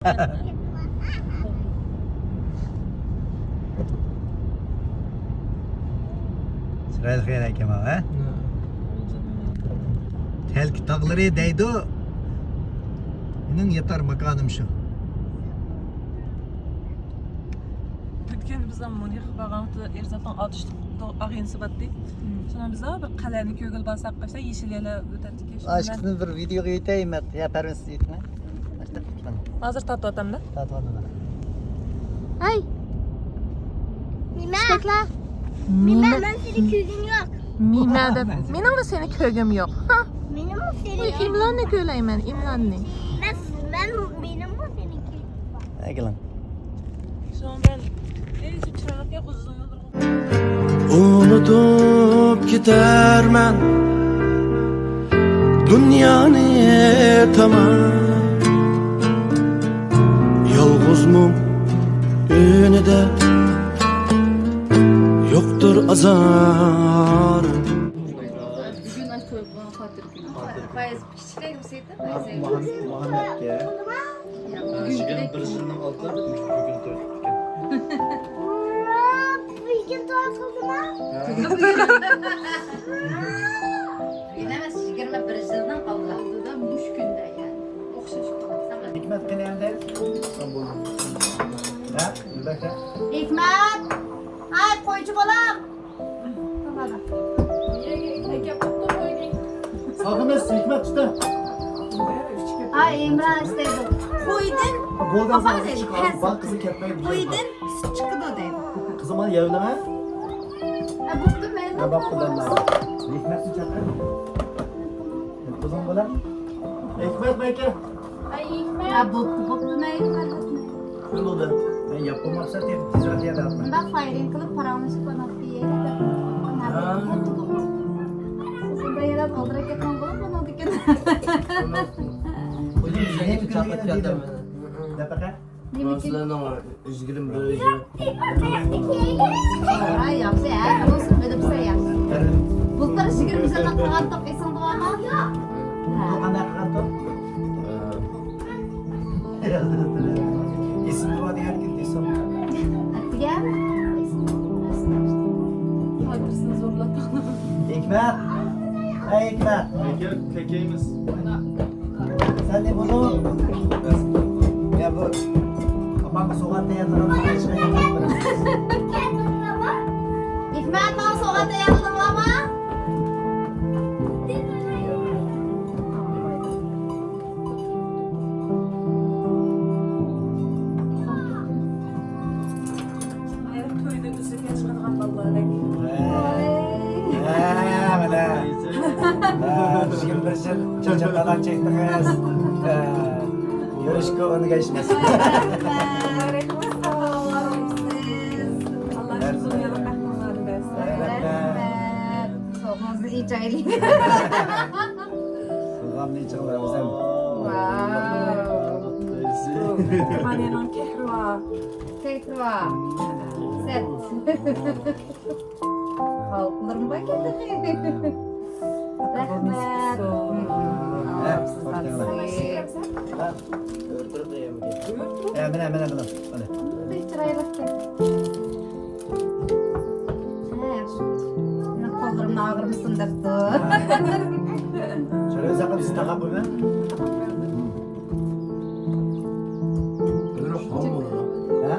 Sırayla xeyr ekem ha? Telki tağları değdi. Bunun yeter makanım şu. Ötken biz zamanı bağımtı erzatan atıştık ağensi battı. Sonra biz bir qalani kögül basak başta yeşil ele ötetdik. Aşkını bir video yutayım et. Yaparım siz yutma. Hazır tatlı atamda. Tatlı adına. Ay. Mime. Mime ben senin kögün yok. Mime de. Benim de senin kögüm yok. Ha. Benim mi senin Bu yok? imlan ne köyleyim ben? İmlan ne? Benim mi senin kögün var? Ne gelen? Şu an ben neyse çırarak ya uzun yoldur. Unutup gidermen Dünyanı tamam Yalğız mum önüde Yoktur azar Bugün aç koyduğuna hatır günü. Faiz küçükler misiydi? Faiz Muhammed ya. Bugün birisinin altı, bugün dört. Bilgin doğal mı? Bilemez 21 yıldan kaldı da muş günde yani. Okşaş kaldı. Hikmet genelde. Ha? Bir dakika. Hikmet. Ay koyucu balam. Sakınız Hikmet çıktı. Ay İmran istedi. Koydun. Golden Baba sana dedi, çıkalım. pes. Bak kızı ketmeye bir şey var. Koydun. Süt çıkıdı dedi. Kızıma yevleme. Buktu ben. Ya bak kullanma. Hikmet mi çakır? Kızım böyle. Hikmet belki. Ay Hikmet. Buktu ne Hikmet? Kıl oldu. Ben yapmam maksat değil. Ticaret yerde atma. Bunda firing kılıp paramızı bana diye de. Bunda yere doldurak etmem bunu bana dikkat. Hocam yine bir çakmak dedim. Ne bakar? Üzgünüm böyle Ay yapsa ya. Nasıl böyle bir şey ya. Bulutları şeker bize naklan top esin duana. Bu anak kantor. İsim dua diğer gün isim. Atiya. Hatırsın zorlatalım. Hikmet. Hey Hikmet. Kekeyimiz Sen de bunu. Ya bu. Babam sokakta yazılan bir şey yapıyor. Hikmet ben sokakta yazdım ama. Köyde bizi geçmeden vallahi. Düzgün bir şey çocuklardan çektiniz. Görüşkü onu geçmesin. Allah uzun yıllar kahramanları versin. Sokmazı iyi çaylı. Kulağım ne çalıyor bizim. Hanenan kehruva. Tekrar. Set. Halklarım bak edin. Rahmet. Hemen. Hadi. Bir çıraylık ki. Kollarım ağır mısındır tu? Şöyle özellikle bizi takap buyurun. Ha?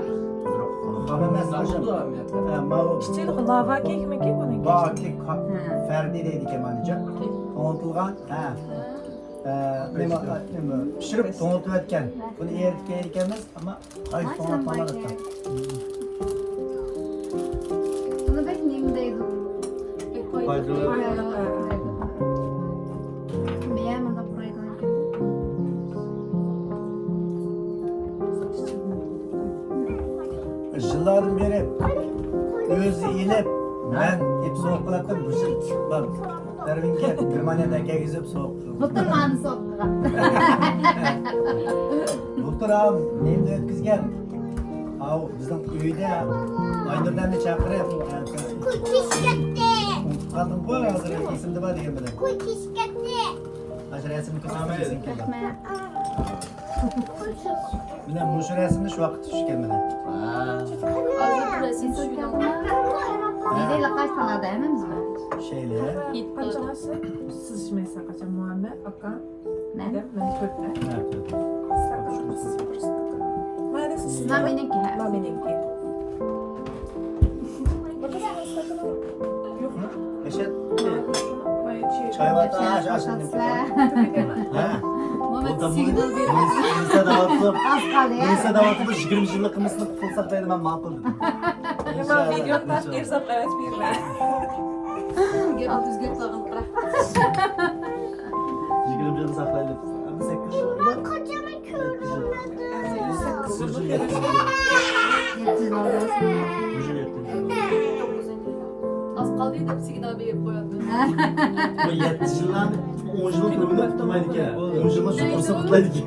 Hamamaz hocam. Mavu. Küçük lava kek mi kek onu? Bakli ferdi deydi Kemal'ca. To'ntilgan. Ha. Nima pishirib to'ntilayotgan. Buni eritgan ekanmiz, ammo ay to'ntilmagan. Bunu bekleyeyim deydim. Beğenmedim de burayı da. Yıllardan beri özü ilip ben hep soğuk kılattım. Bu şey çıkmam. Dervinge Germanya'da gezip soğuk. Bıktım anı soktuğa. Doktor ağam neyimde ötküzgen. Av bizden uyda Aynur'dan da çakırıp. Kuşkatte. Kaldım bu hazır isimde var diye böyle. Kuşkatte. Aşağı resim kısmı kesin. Rahmet. Mana bu resimni shu vaqt tushgan mana. Hozir resim tushgan. Bize kaç tane dememiz var? Şeyle. Qanchasi sizishmaysa qachon Muammer aka Ne? men to'rtta Evet. mayli Sizler benimki he. va meniki Eşet. yo'q Çay var da aç aç. Ha. Muhammed Bu da signal veriyor. Nisa davatıp Az kaldı ya. Nisa davatıp 20 yıllık kımısını kılsak da ben ma'qul dedim. men video tartib ersam qavat berlar Gel düzgün tağın bırak. 20 yılını saklaydık. Abi 8 yıl. Kocaman körüm. Sırcı yetti. Yetsin orası. Müjde yetti. Az kaldı da signal verip koyalım. Bu 7 yıldan 10 yılın ömründe tutmaydı ki. 10 yılın şu kursa tutmaydı ki.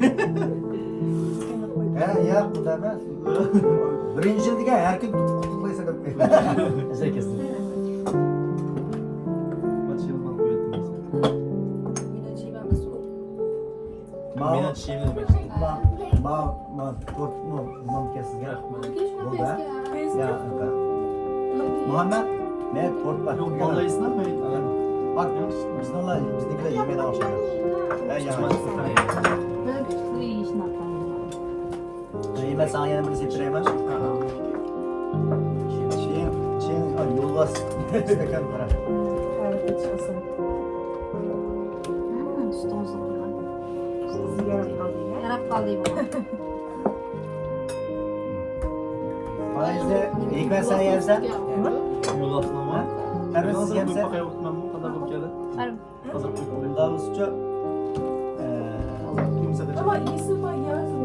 He ya bu da emas. Birinchi yildiga har kim qutlaysa deb qo'yadi. Kesin. Meni tishimni Muhammed, men to'rt bor. Yo'q, bolaysizlarmi? Bak, bizlar biznikilar yemaydi oshadi. Ha, ya. Böyle küçük bir işin hakkında. Yemay sana yana bir septirayman. Cheyin, yo'lbos stakan qara. harakat chiqasan Sütun zıplıyor. siz yarab qoldingiz Yarab kaldı bu. Faizde ilk ben sen yersen, Yo'l osnoma. Tarvin siz yersen, Qo'yib o'tmanmi? Qadar bo'lib keldi? Arım. Hozir qo'yib qo'ying. davuzchi Kimsada ama iyisi var yarısı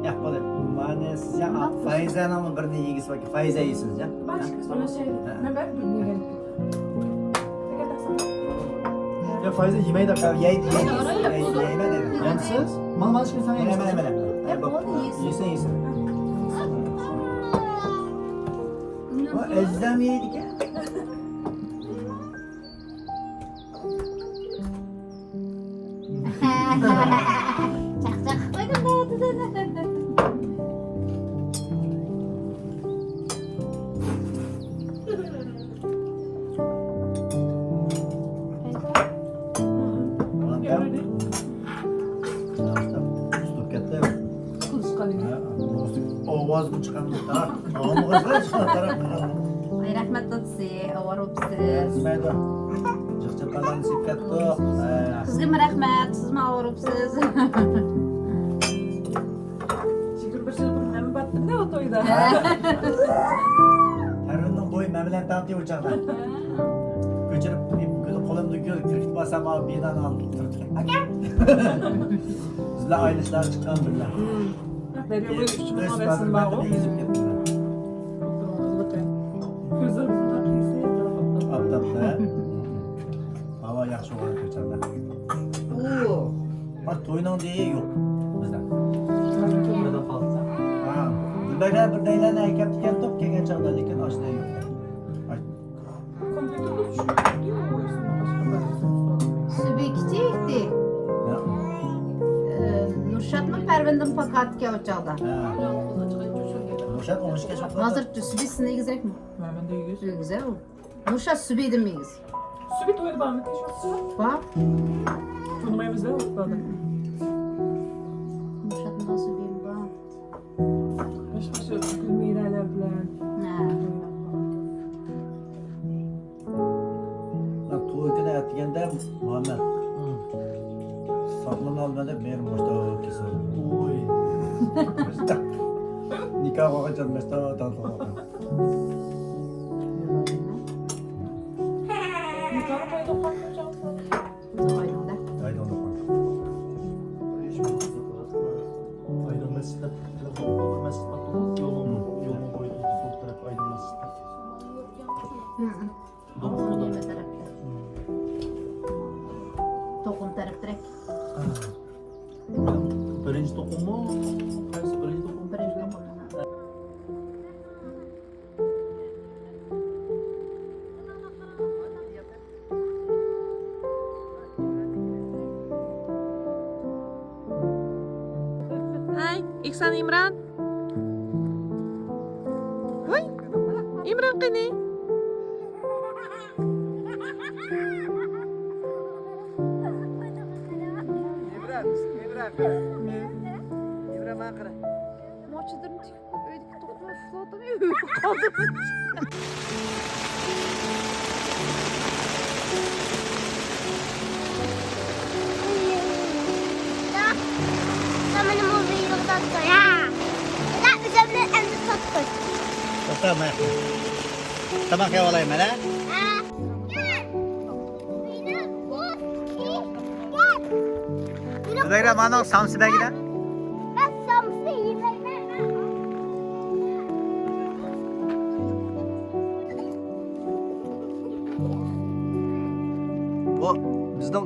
yo'q bo'ladi. Mana siz ham faizani birini yeysiz yoki faiza yeysiz ya. başka bir şey ne ben bilmiyorum Ya Fayza yemaydi aka. Yeydi, yeyme dedim. Yemsiz? Mana hech kim sana Mana yemaydi. mana. Bak, yesin yesin. O ezdem yedik ya. Çak çak koydum da. Ulan ben tutup katta yok. Ovoz bu çıkan bir taraf. Ovoz çıkan taraf. Ay rahmet tatlısı, avar opsiz. Sizmaydi. Çıkçıkadan sipkatto. Sizga mi rahmet, siz mi avar opsiz? şükür bir şey bilmem battım ne o toyda Harunun boyu memelen tartıyor uçaktan. Göçürüp qo'limda kirkit basam olib bedan olib turibdi. Aka. Sizlar aylishlar chiqqan birlar. veriyor bu üç bin Resmen arasın ben var de o yezib ketdilar. gözlerimizden kıyısı Aptapda. Havo yaxshi bo'lib ko'chanda. Bak to'yning deyi yo'q bizda. Nima qoldi? Ha. Bizda bir deylarni aytib kelgan top kelgan chog'da lekin oshda yo'q. Sübü kiçikti. Nurşat mı Pervin'den pakatga o'chog'da. Nurşat 13 gacha chiqdi. Hozir sübü sizga egizrak mı? ben de yüz Güzel o. Nurşat sübü edim egiz. sübü toyda bana teşekkür Bak. tanımayımız da yok kaldı Nurşat'ın da sübüyüm bak. başka şey gülmeylerler bilen Ha. Bak to'y kuni aytganda Muhammad sog'lom olmadi men boshda kesib. Oy. Nikoh o'qishdan boshda tortib. yukarı koyda kalmayacağım Oyunda. Aydan o'qib. Aydın Mescid'de Mescid yolun boyu sol taraf Aydın Mescid'de. Dokun yeme tarafta. Dokun taraf direkt. Birinci to'qim mu? Qaysi birinchi to'qim? Birinci dokun. sen İmran? Vay. İmran kini. Maçıdırım çıkıp öydük tokma fladım kaldım. Benim mobilyayı uzattı ya. La üzerine elini tuttu. Tamam. Tamam ya olayım hele. Gel. Benim bu. Gel. Zübeyre bana samsı belgiden. Ben samsı yiyeyim. Bu bizden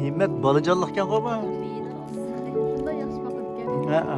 himmet balıcılıkken koyma. Şunda yaxşı bakıp gel. Ha.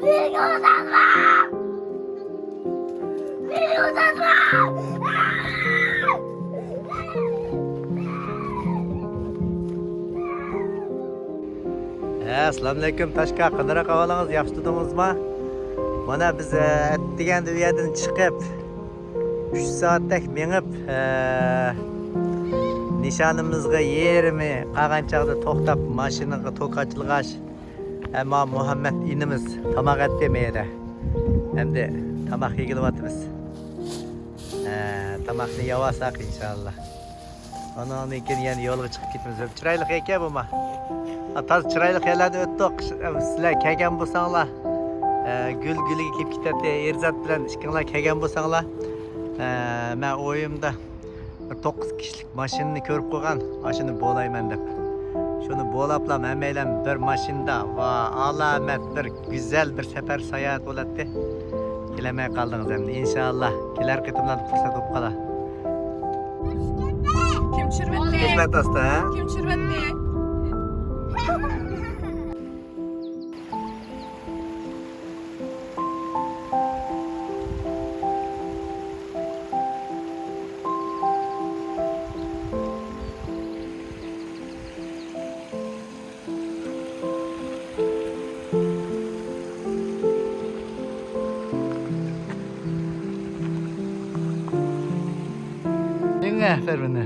Beni uzatma! Beni uzatma! Assalomualaykum Toshka, qanday ahvolingiz? Yaxshi tudingizmi? Mana biz degan u yerdan chiqib 3 soatdek minib nishonimizga yerimi qolgan chog'da to'xtab mashinaga to'qachilg'ash ama Muhammed inimiz tamoq etmeydi. Endi tamoq yegilyapmiz. Tamoqni yevasak inshaalloh. Ondan keyin yana yo'lga chiqib ketamiz. Chiroyli ekan bu ma. Taz chiroyli yerlarni o'tdik. Sizlar kelgan bo'lsanglar, gul-guliga kelib ketadi. Erzat bilan ikkinglar kelgan bo'lsanglar, men o'yimda 9 kishilik mashinani ko'rib qo'ygan, mashina bo'layman deb. Şunu bo'lablam hammaylar bir mashinada va alamat bir güzel bir safar sayohat bo'ladi. Kelamay qoldingiz endi inshaalloh. Kelar qitimlarda fursat bo'lib qolar. Kim chirvatdi? Hikmat usta, ha? Kim chirvatdi? Ne Fermine?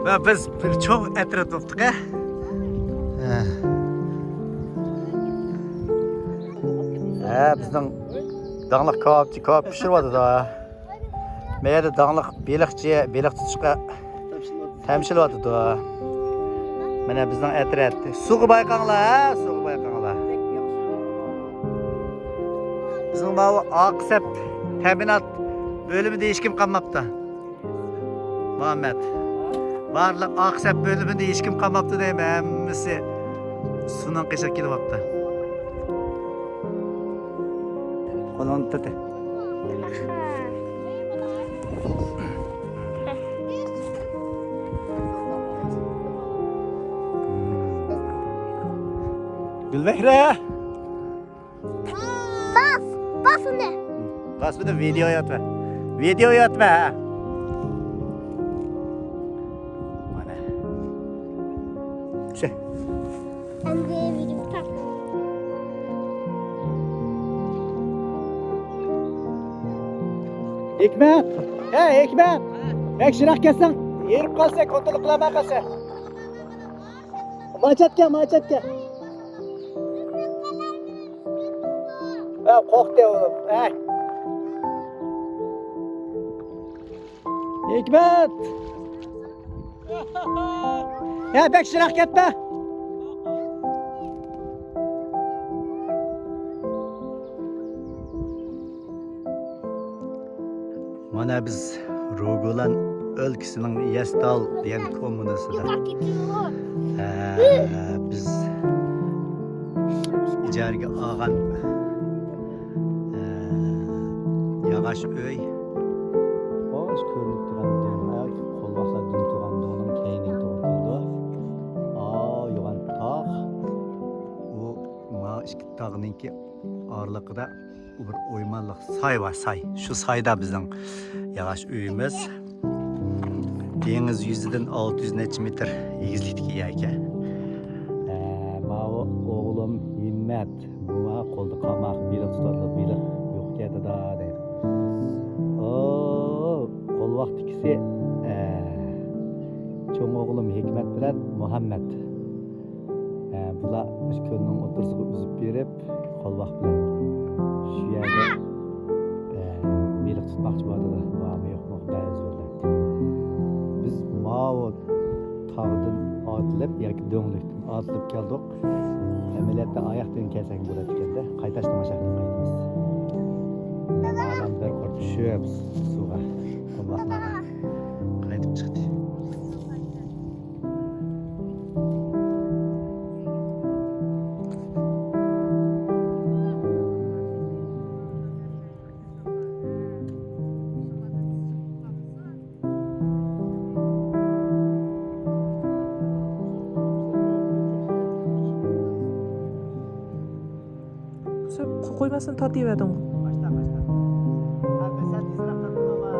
Ve biz bir çok etraf tuttuk ha. Bizden dağlık kebap pişirmedi da. Meyde dağlık belik tutuşka temsil oldu da. Mana bizden etraf. Suğu bayqanlar ha, suğu bayqanlar. Bizim bu Aksep teminat bölümünde hiç kim kalmaptı. Muhammed. Varlık Aksep bölümünde hiç kim kalmaptı değil mi? Hemmisi sunan kışa kilipaptı. Kolonu tut. Gülbehre. Bas ne? Bas bir de video yatma. Video yatma ha. Mana. Şey. Ben de video tak. Hikmet. Hey Hikmet. Ekşirak gelsen. Yerip kalsa kontrol kılamaya kalsa. Maçatga. Korktu oğlum. Hikmet. Ya bekşirak gitme. Mana biz Rogolan өлкесінің Ястал деген коммунасында. Biz ijaraga olgan yağaç öy. Hoş ko'rinib turgan qo'lboqlar dum turgan dog'ning keyiniga to'g'ri keldi. Yo'g'on tog'. U ma ikki tog'ninki oraliqida bir o'ymonliq soy bor, soy. Shu soyda bizning yağaç uyimiz. Deniz yüzüden 600 neçə metr egizlikdeki ekan. Mao oğlum Himmet buna qo'lda qamaq biliq tutadi, biliq yo'q ketadi deydi. Qo'l vaqtikisi cho'ng o'g'lim Hikmet bilan Muhammed. Bular ko'lning o'rtasiga uzib berib, qo'l vaqt bilan shu yerda biliq tutmoqchi bo'ldi. Bormi yo'qmi ba'zi bo'ldi. Biz Mao tağdan atılıp yoki do'nglikdan atılıp keldik. Amaliyotda oyoqdan kelsak bo'ladi ekanda, qaytashdan mashaqdan qaytamiz. Odamlar qor tushib suvga qo'lboqlarga qaytib chiqdi. Qo'ymasdan totiyaverding. Başla. Ben sen tezroq tatdim ama.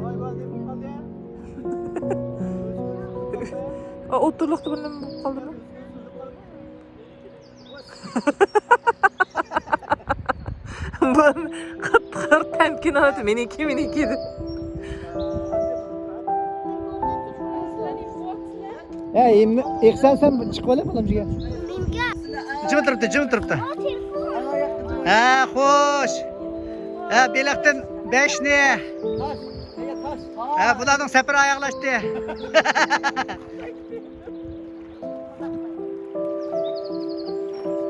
Voy deb qoldi. O'tirliqda bir nima bo'lib qoldimi? Bu qattiq tamkinot meniki edi. İhsan sen chiqib ola balamjiga. Jim turibdi. Xo'sh. Belaqdan 5 ne? Bularning safari oyoqlashdi.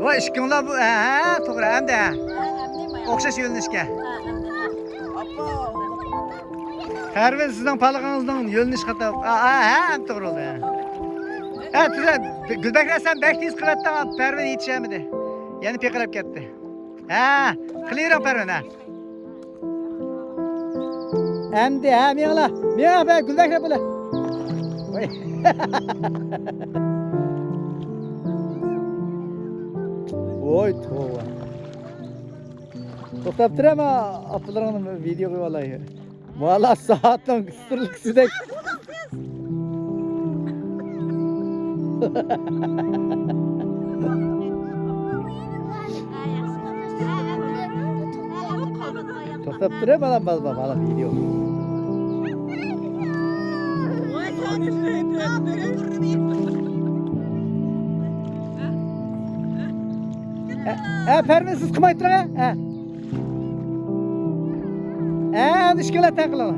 Voy ishkinglar bu, to'g'ri, hamda. O'xshash yo'linishga. Harvin sizning palig'ingizning yo'linish xato. Ham to'g'ri bo'ldi. Gulbakra sen 500 qilyapti, Pervin yetishmadi. Yana peqirab ketdi. Qilavering Pervin, Endi, menglar. Men Gulbakra bo'la. Voy. Voy, to'g'ri. To'xtab turama, apalaringni video qo'yib olay. Valla soatning sirliksidek. To'xtab turib mana video. Pervin siz qilmay turing, ishkillar taqiladi.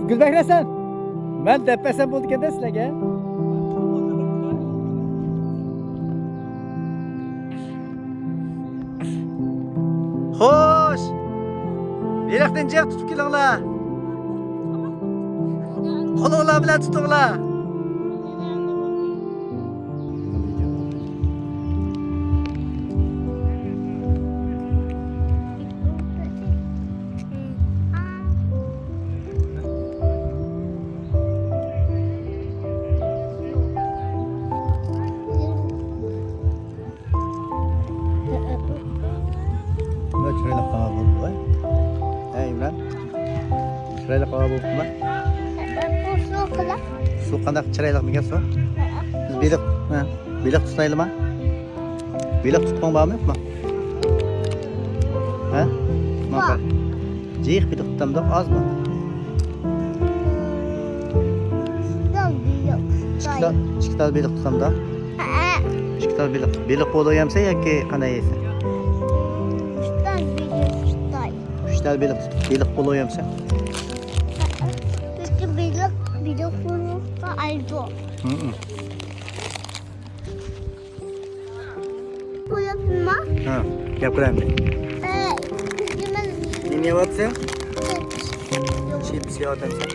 Gulbakra sen. Ben depesem bo'ldi ekanda sizlarga. Xo'sh. Beliqdan jiq tutib kelinglar. Qo'linglar bilan tutinglar. Chiroyli qova bo'ldi. Imron. Chiroyli qova bo'libmi? Suv qilib. Suv qanday chiroyli bo'lgan suv? Belik, ha. Belik tutaylı mı? Belik tutman var mı yok mu? Ha? Var. Ceyik belik tutam da az mı? Çıkıtal belik tutam da. Çıkıtal belik. Belik bolu yemse ya ki kana yese. Çıkıtal belik. Belik bolu yemse. Ha, gap qilaman. Nima yapyapsan? Chips yordamchi.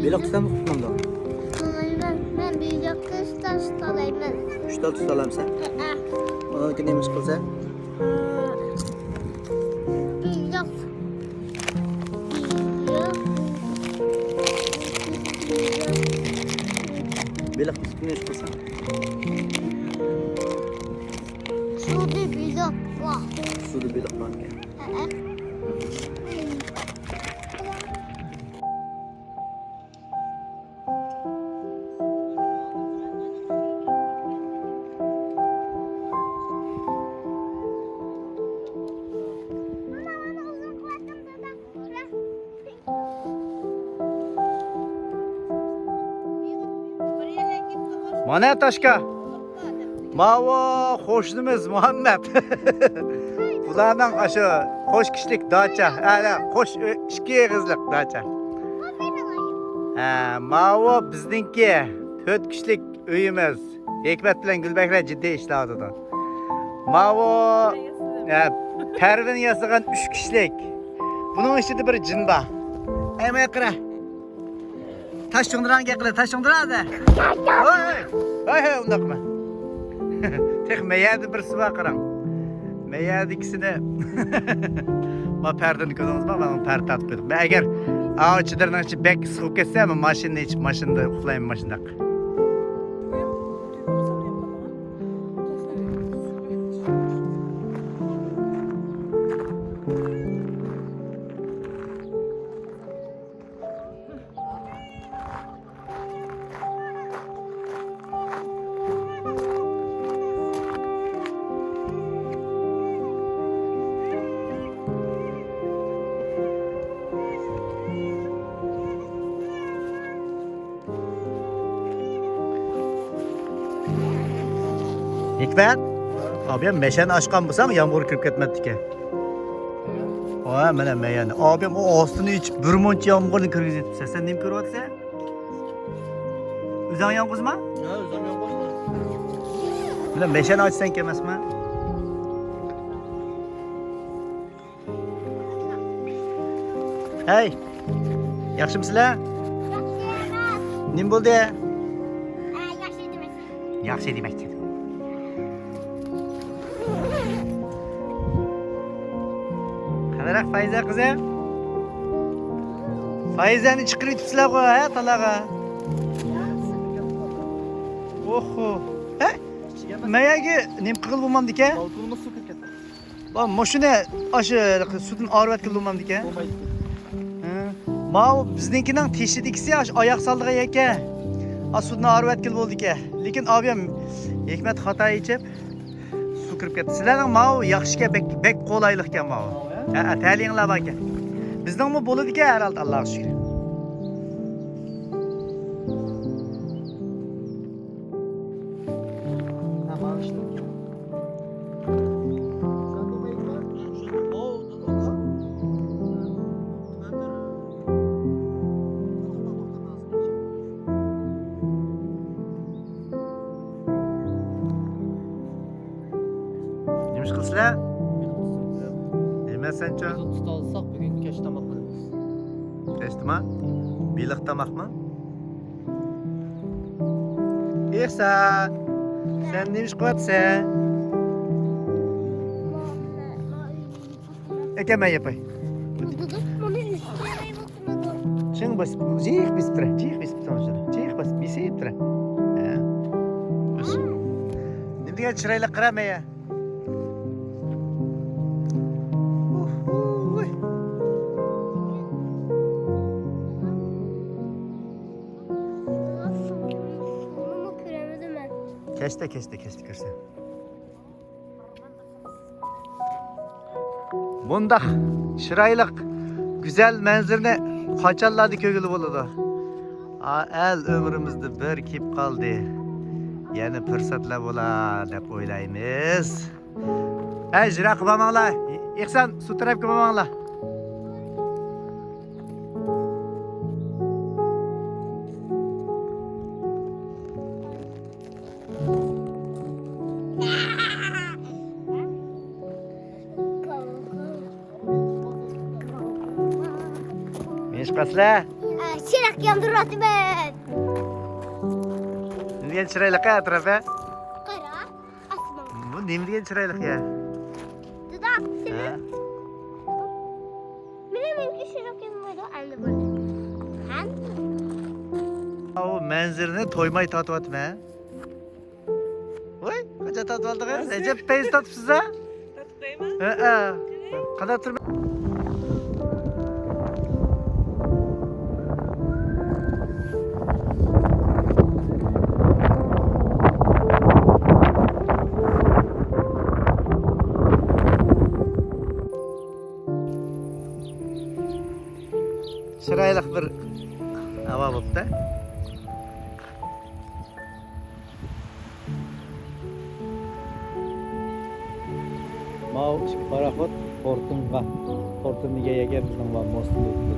Belik tutam tutmam da. Ben bir kız talayman. 3 ta tutalamsan. Mana nima ish qilsa? Belik tutmay ish qilsan. Şurada bir var. Suvda belik bor ekan. Mana Toshka. Mavo qo'shnimiz Muhammad. Bularning shu qo'sh kishlik dacha, ana qo'sh ikki egizlik dacha. Ha, mavo bizningki 4 kishlik uyimiz. Hikmat bilan Gulbakra jiddiy ishlaydi. Mavo Pervin yasagan 3 kishlik. Buning ichida bir jin bor. Ayma qira. Taş çöndüren gekle, taş çöndüren de. Hey, undakma. Tek meyadi bir sıva kıran. Meyadi ikisini. Ma perdeni gördünüz mü? Ben perde atıp koydum. Ben eğer ağaçlarından içi bek sıkıp kesse ama maşında içip maşında uklayayım maşında. Hikmet, abim meşeni açkan bulsam yağmur kırıp ketmedi ki. Oha, mana meyani. Abim o ostini hiç bir muncha yağmurni kirgizib etibsan. Sen nima ko'ryapsan? O'zing yolg'izmi? Ha, o'zim yolg'izman. Mana meshani ochsang kemasmi? Hey. Yaxshimisizlar? Nima bo'ldi? Yaxshi demak. Qanaqa Fayza qizi? Fayzani chiqirib tutibsizlar qo'y, ha, talaga. Oho. Ha? Mayagi nima qilib bo'lmamdi-ka? Balkonda suv ketdi. Ba, mashina o'sha suvdan oriyotgan bo'lmamdi-ka? Bo'lmaydi. Ha. Ma bizninkining teshidikisi oyoq soldiga ekan. Suvdan oriyotgan bo'ldi-ka. Lekin abim Hikmat xato ichib suv kirib ketdi. Sizlarning mau yaxshiga bek qo'laylik ekan mau. Ha, ta'linglar bor ekan. Bizningmi bo'ladi-ku herhalde Allohga shukr. Nima ish qilsizlar? Nima sencha? Tuta olsak bugün kech tomoq qilamiz. Eshitma. Beliq tomoqmi? Ehsan. Sen nima ish qilyapsan? Ekemen yapay. Şunu basıp, cih basıp tura, cih basıp tura şunu. Cih basıp, bisip tura. Ha. Bus. Nima degan chiroyli qarama ya. Kesti görsen. Bunda şıraylık güzel menzirine kaçarlardı kögülü buludu. El ömrümüzde bir kip kaldı. Yeni fırsatlar bolar dep oylaymiz. Jira kıpamanglar. İhsan su taraf kıpamanglar. Meşkasla. Şirak yandırdı ben. Ne diyen çıraylık ya tarafa? Kara, asma. Bu ne diyen çıraylık ya? Dudak, Ha? benim şirak yanmıyordu anne böyle. O menzirini toymayı tatlı etme. Oy, kaça tatlı aldık ya? Recep Bey'iz tatlıpsız ha? Tatlıdayım. Kadar turma. Şıraylık bir hava buldu. Mau paraxot portunga portuniga ega bizning va mostni o'tdi.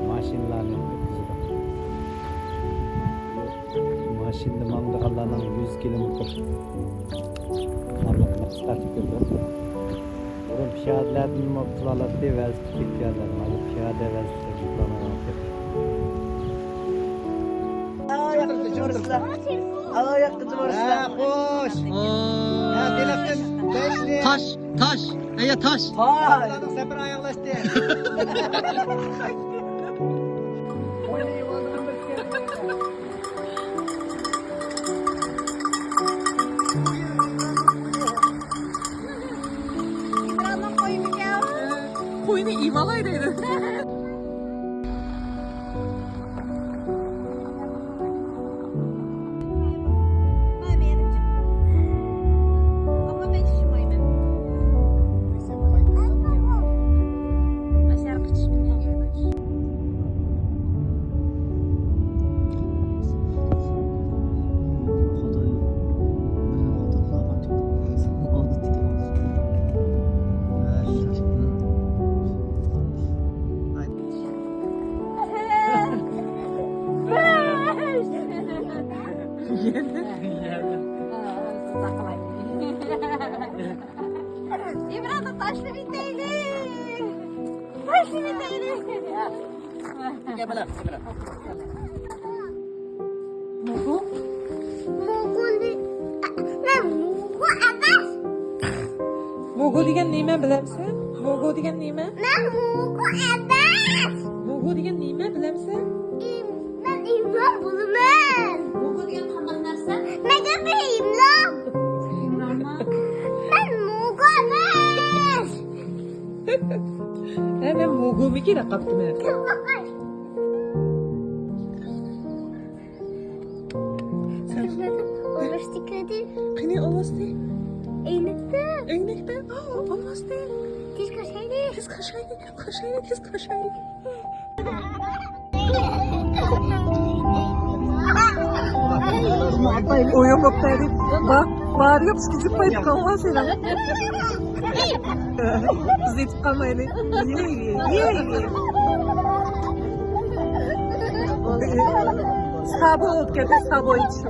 Mashinalarni o'tkazdi. Mashina mangdaqalarning 100 kilometr narxni qisqartib ko'rdi. Burun piyodalarni mo'tlalatdi va piyodalar, mana piyoda va diplomani Hoş. Ya telefon beşli. Taş. Aya taş. Allah'ın sefer ayaklaştı. Koyunu imalaydı. İbrahim taşlı biteyli. Taşlı biteyli. Mugu emas. Mugu degan nima bilamsan? Mugu degan nima? Ben mugu emas. Mugu degan nima bilamsan? Ben imlan bulumen. Mugu degan qanday narsa? Ben de imlan. Ben mugu emas. Men Mugu'mi kerak qaptiman. Lastikleri Qani olmasdi? eynekte. Eynekda? Olmasdi. Tez kaşaydı. Tez qo'shaylik. O'yin bo'ptaydi. Bari yo'q, sikizib qo'yib qolma seni. Biz yetib qolmaylik. Sabo o'tkazdi, sabo ichdi.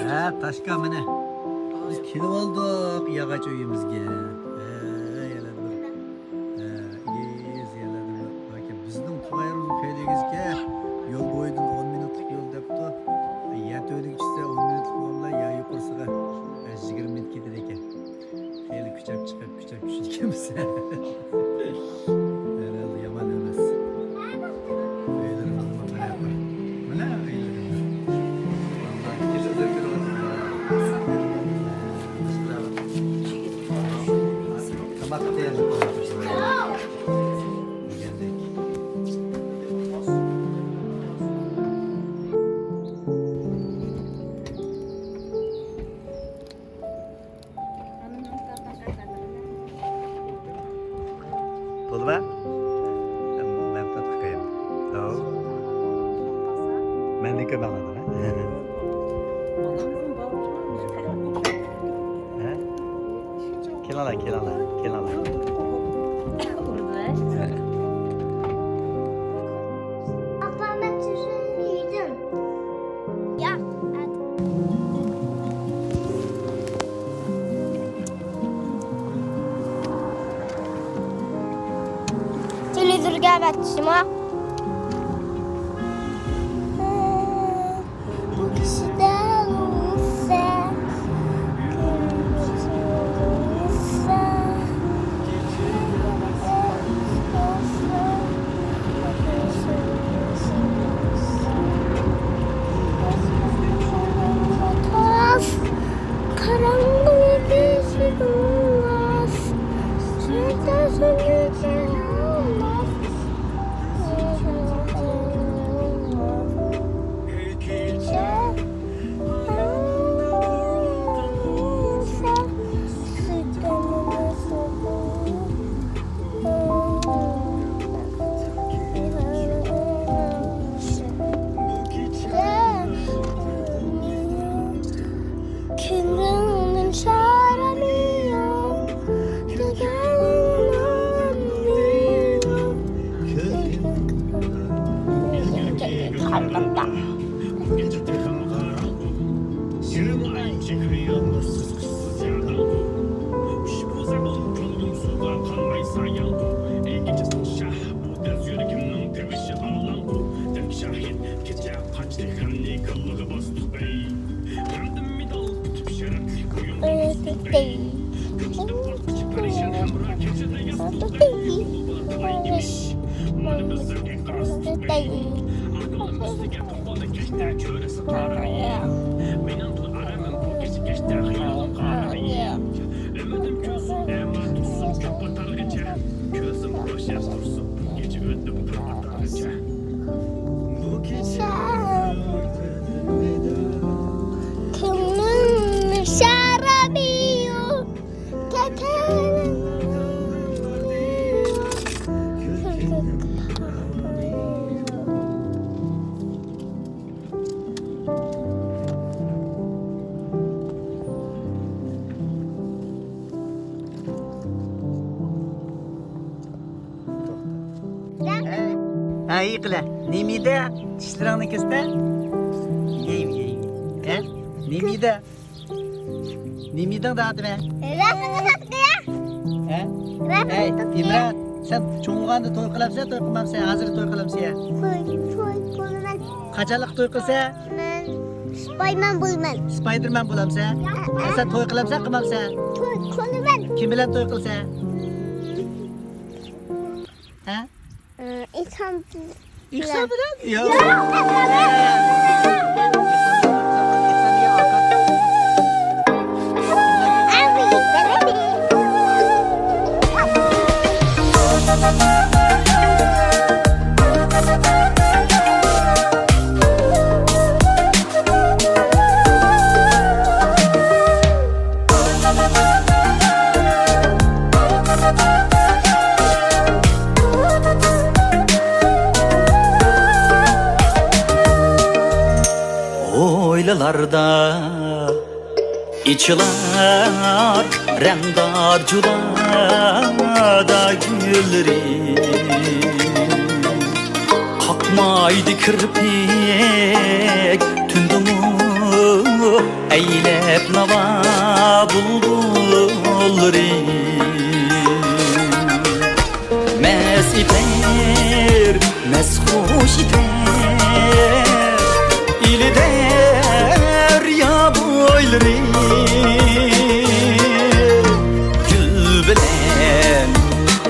Ha, taşka mene. Biz kelib oldik yağaç uyimizga. Bizning Tumayruz köyligizga yo'l bo'yidan 10 minutlik yo'l debdi. Ya to'yligisi 10 minutlik yo'llar ya yuqorisiga 20 minut ketadi ekan. Xeyli kuchab chiqib tushganmiz. Herhalde yaman emas. Uylarimiz mana yoqda. Mana uylarimiz. Vallahi kechadan ko'rib. Tabaq tayyorlab qo'yamiz. Bo'lma? Men tatib qo'yayım. Doğru. Mendeki bağladı ha. He? Kelala. Papa, ben tuzunu yedim. Ya, hadi. Televizorga batishma. Bu kişiden olsa, karanlık geçir olmaz. Sırta sönücü olmaz. Kimden çağıramıyor, Kimden çağıramıyor, Ha iyi qila. Nemida tishlaringni kesda? Yeyim. He? Nemida. Nemidang da'atma. He? Hey, İmran, sen çoğunluğunda toy qilabsan, toy qilmabsan, hozir toy qilamsan ya. Qachonlik toy qilsa, Men Spiderman bo'lman. Spiderman bo'lamsan. Sen toy qilabsan, qilmabsan. Qo'laman. Kim bilan toy qilsan? Ha? İnsan İhsan bilan? Yo'q. Oylalarda içilar rendar culada gülleri kalkmaydı kirpik tündümü eylep nava bulbulları mes iter mes hoş iter ili derya boyları gül bilen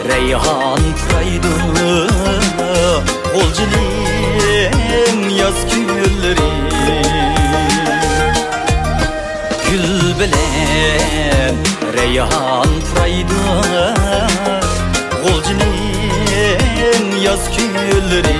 reyhan praydı olcunun yaz gülleri gül bilen reyhan praydı olcunun yaz gülleri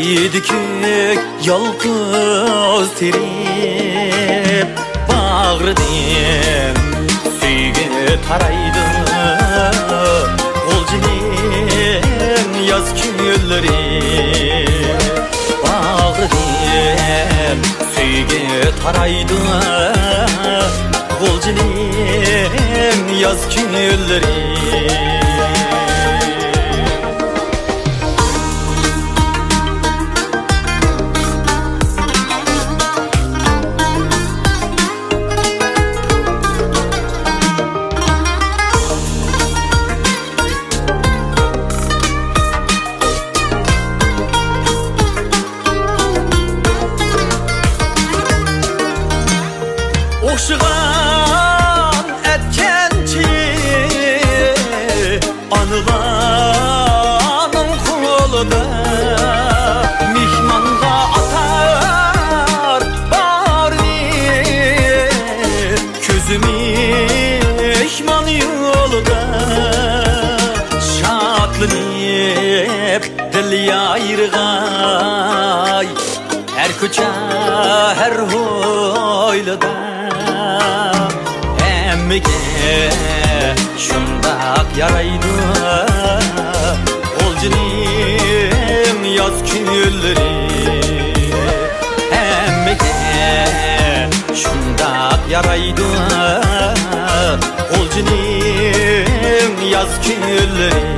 Süydükük yalqız terip Bağrıdın süyge taraydı Olcinin yaz külleri Bağrıdın süyge taraydı Olcinin yaz külleri Oşuğan etkençi anılanın kolunda Mihmanda atar barni Közüm ihman yolunda Şatlanıp dil yayrğay Her köçe her hoylada Emmige şundak yaraydı Olcunim yaz külleri Emmige şundak yaraydı Olcunim yaz külleri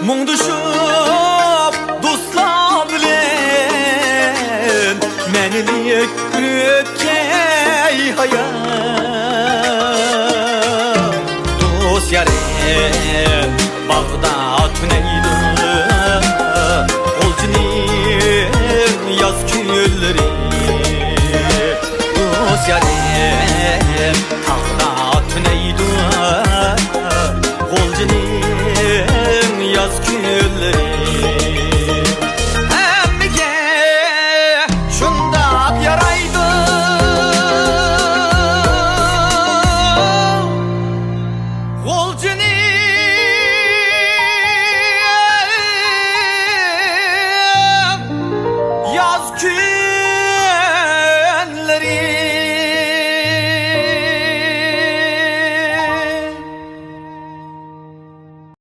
Mung düşüp dostlar bilen Menilik ötkey hayat Dost yarem bağda tüneydi Olcunim yaz külleri Dost yarem bağda tüneydi Olcunim